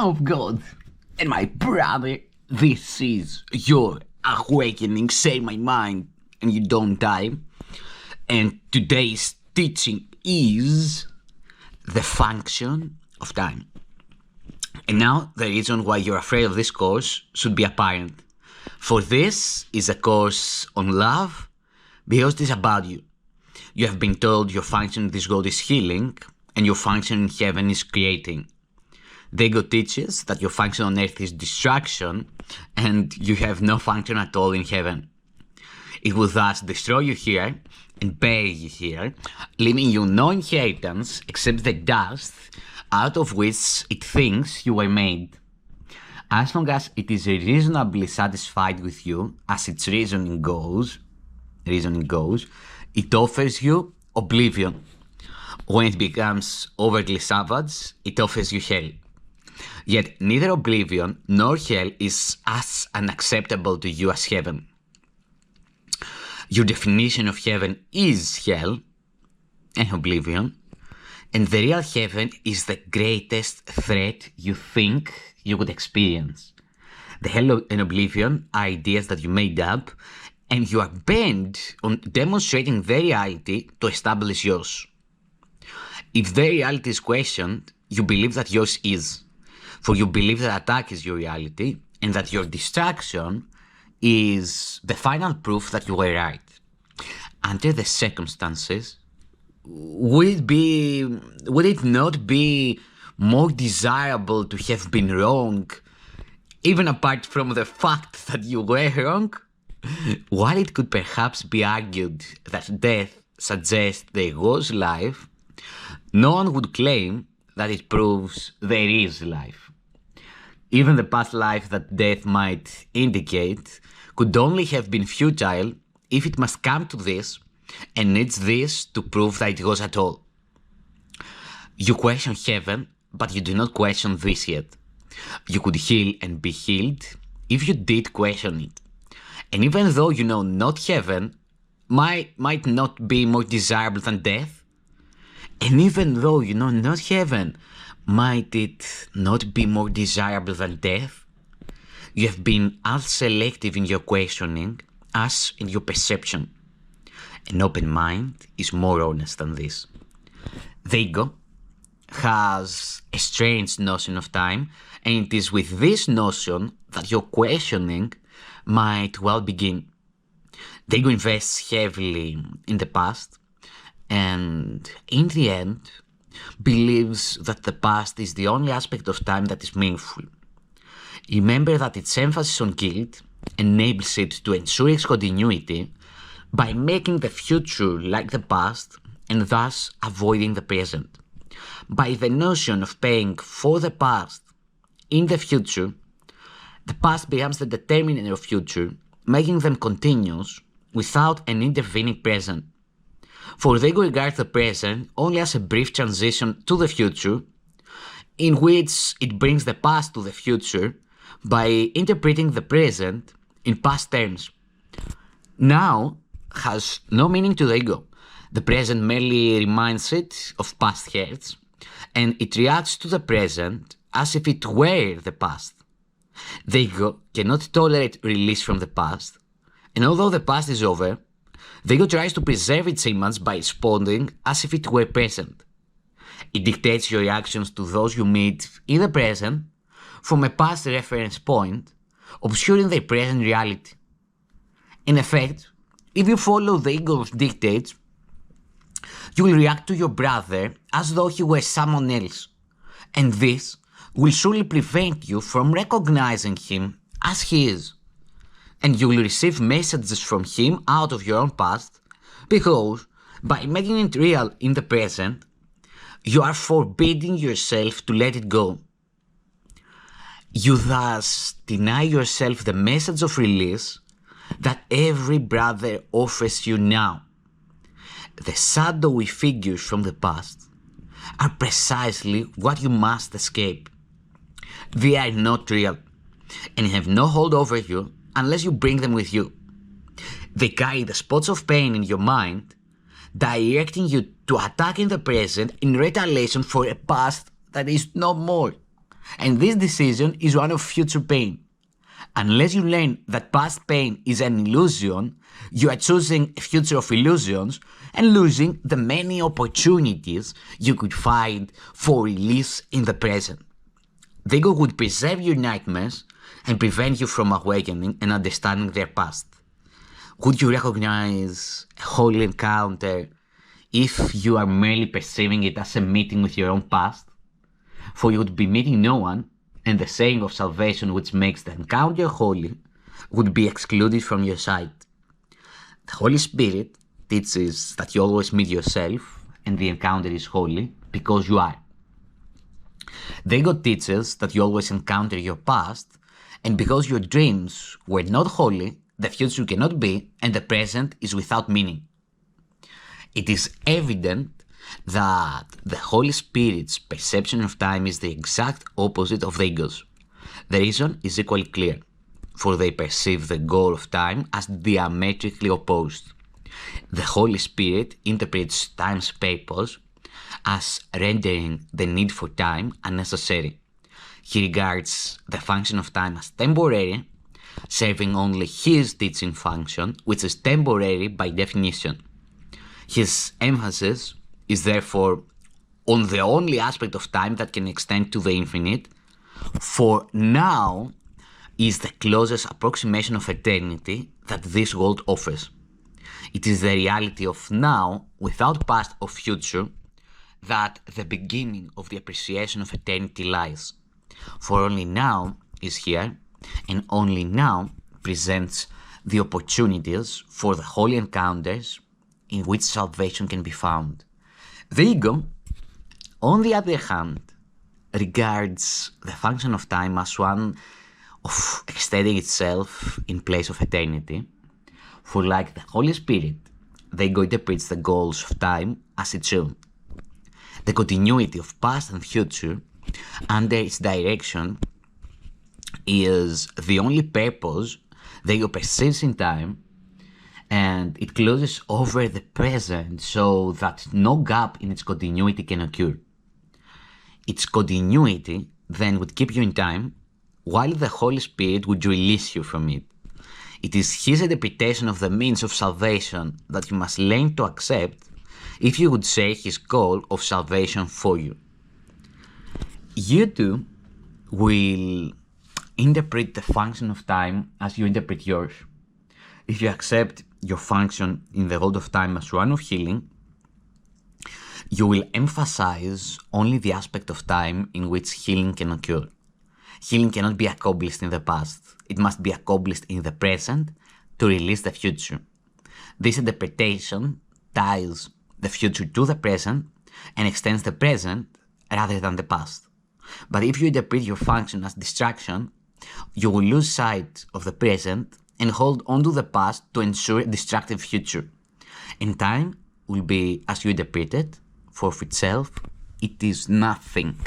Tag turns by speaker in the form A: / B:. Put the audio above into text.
A: Son of God and my brother, this is your awakening. Say my mind and you don't die. And today's teaching is the function of time. And now the reason why you're afraid of this course should be apparent. For this is a course on love because it is about you. You have been told your function in this world is healing and your function in heaven is creating. The ego teaches that your function on earth is destruction and you have no function at all in heaven. It will thus destroy you here and bury you here, leaving you no inheritance except the dust out of which it thinks you were made. As long as it is reasonably satisfied with you, as its reasoning goes, it offers you oblivion. When it becomes overtly savage, it offers you hell. Yet neither oblivion nor hell is as unacceptable to you as heaven. Your definition of heaven is hell and oblivion, and the real heaven is the greatest threat you think you would experience. The hell and oblivion are ideas that you made up, and you are bent on demonstrating their reality to establish yours. If their reality is questioned, you believe that yours is. For you believe that attack is your reality and that your distraction is the final proof that you were right. Under the circumstances, would it not be more desirable to have been wrong, even apart from the fact that you were wrong? While it could perhaps be argued that death suggests there was life, no one would claim that it proves there is life. Even the past life that death might indicate could only have been futile if it must come to this and needs this to prove that it was at all. You question heaven, but you do not question this yet. You could heal and be healed if you did question it. And even though you know not heaven might not be more desirable than death, and even though you know not heaven, might it not be more desirable than death? You have been as selective in your questioning as in your perception. An open mind is more honest than this. The ego has a strange notion of time, and it is with this notion that your questioning might well begin. The ego invests heavily in the past, and in the end, believes that the past is the only aspect of time that is meaningful. Remember that its emphasis on guilt enables it to ensure its continuity by making the future like the past and thus avoiding the present. By the notion of paying for the past in the future, the past becomes the determinant of future, making them continuous without an intervening present. For the ego regards the present only as a brief transition to the future, in which it brings the past to the future by interpreting the present in past terms. Now has no meaning to the ego. The present merely reminds it of past hurts, and it reacts to the present as if it were the past. The ego cannot tolerate release from the past, and although the past is over, the ego tries to preserve its image by responding as if it were present. It dictates your reactions to those you meet in the present from a past reference point, obscuring their present reality. In effect, if you follow the ego's dictates, you will react to your brother as though he were someone else, and this will surely prevent you from recognizing him as he is. And you will receive messages from him out of your own past, because by making it real in the present, you are forbidding yourself to let it go. You thus deny yourself the message of release that every brother offers you now. The shadowy figures from the past are precisely what you must escape. They are not real and have no hold over you unless you bring them with you. They carry the spots of pain in your mind, directing you to attack in the present in retaliation for a past that is no more. And this decision is one of future pain. Unless you learn that past pain is an illusion, you are choosing a future of illusions and losing the many opportunities you could find for release in the present. The ego would preserve your nightmares and prevent you from awakening and understanding their past. Would you recognize a holy encounter if you are merely perceiving it as a meeting with your own past? For you would be meeting no one, and the saying of salvation which makes the encounter holy would be excluded from your sight. The Holy Spirit teaches that you always meet yourself and the encounter is holy because you are. The ego teaches that you always encounter your past, and because your dreams were not holy, the future cannot be, and the present is without meaning. It is evident that the Holy Spirit's perception of time is the exact opposite of the ego's. The reason is equally clear, for they perceive the goal of time as diametrically opposed. The Holy Spirit interprets time's purpose as rendering the need for time unnecessary. He regards the function of time as temporary, serving only his teaching function, which is temporary by definition. His emphasis is therefore on the only aspect of time that can extend to the infinite, for now is the closest approximation of eternity that this world offers. It is the reality of now, without past or future, that the beginning of the appreciation of eternity lies. For only now is here, and only now presents the opportunities for the holy encounters in which salvation can be found. The ego, on the other hand, regards the function of time as one of extending itself in place of eternity, for like the Holy Spirit, the ego interprets the goals of time as its own. The continuity of past and future under its direction is the only purpose the ego perceives in time, and it closes over the present so that no gap in its continuity can occur. Its continuity then would keep you in time, while the Holy Spirit would release you from it. It is his interpretation of the means of salvation that you must learn to accept if you would share his goal of salvation for you. You too will interpret the function of time as you interpret yours. If you accept your function in the world of time as one of healing, you will emphasize only the aspect of time in which healing can occur. Healing cannot be accomplished in the past. It must be accomplished in the present to release the future. This interpretation ties the future to the present and extends the present rather than the past. But if you interpret your function as distraction, you will lose sight of the present and hold on to the past to ensure a destructive future. And time will be as you interpret it, for itself, it is nothing.